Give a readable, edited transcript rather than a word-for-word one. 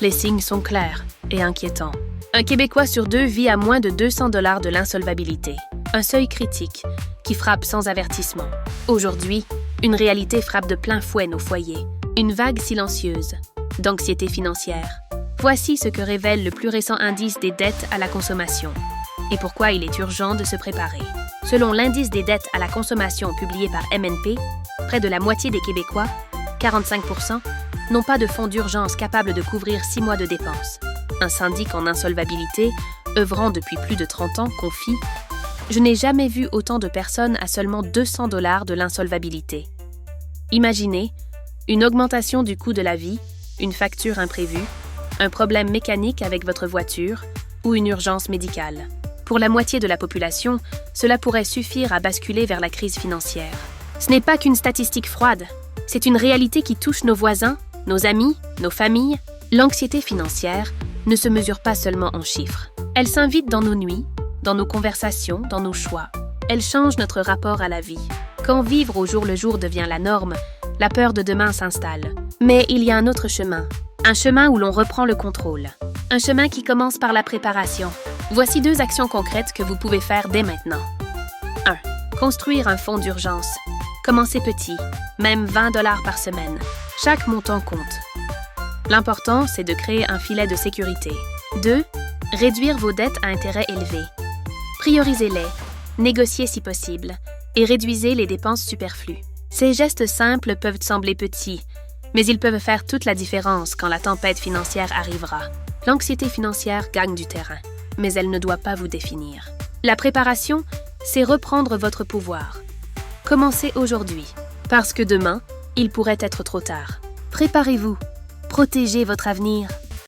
Les signes sont clairs et inquiétants. Un Québécois sur 2 vit à moins de 200 $ de l'insolvabilité. Un seuil critique qui frappe sans avertissement. Aujourd'hui, une réalité frappe de plein fouet nos foyers. Une vague silencieuse d'anxiété financière. Voici ce que révèle le plus récent indice des dettes à la consommation et pourquoi il est urgent de se préparer. Selon l'indice des dettes à la consommation publié par MNP, près de la moitié des Québécois, 45%, n'ont pas de fonds d'urgence capables de couvrir 6 mois de dépenses. Un syndic en insolvabilité, œuvrant depuis plus de 30 ans, confie « Je n'ai jamais vu autant de personnes à seulement 200 $ de l'insolvabilité. » Imaginez une augmentation du coût de la vie, une facture imprévue, un problème mécanique avec votre voiture ou une urgence médicale. Pour la moitié de la population, cela pourrait suffire à basculer vers la crise financière. Ce n'est pas qu'une statistique froide, c'est une réalité qui touche nos voisins, nos amis, nos familles. L'anxiété financière ne se mesure pas seulement en chiffres. Elle s'invite dans nos nuits, dans nos conversations, dans nos choix. Elle change notre rapport à la vie. Quand vivre au jour le jour devient la norme, la peur de demain s'installe. Mais il y a un autre chemin. Un chemin où l'on reprend le contrôle. Un chemin qui commence par la préparation. Voici 2 actions concrètes que vous pouvez faire dès maintenant. 1. Construire un fonds d'urgence. Commencez petit, même 20 $ par semaine. Chaque montant compte. L'important, c'est de créer un filet de sécurité. 2. Réduire vos dettes à intérêt élevé. Priorisez-les, négociez si possible, et réduisez les dépenses superflues. Ces gestes simples peuvent sembler petits, mais ils peuvent faire toute la différence quand la tempête financière arrivera. L'anxiété financière gagne du terrain, mais elle ne doit pas vous définir. La préparation, c'est reprendre votre pouvoir. Commencez aujourd'hui, parce que demain, il pourrait être trop tard. Préparez-vous, protégez votre avenir.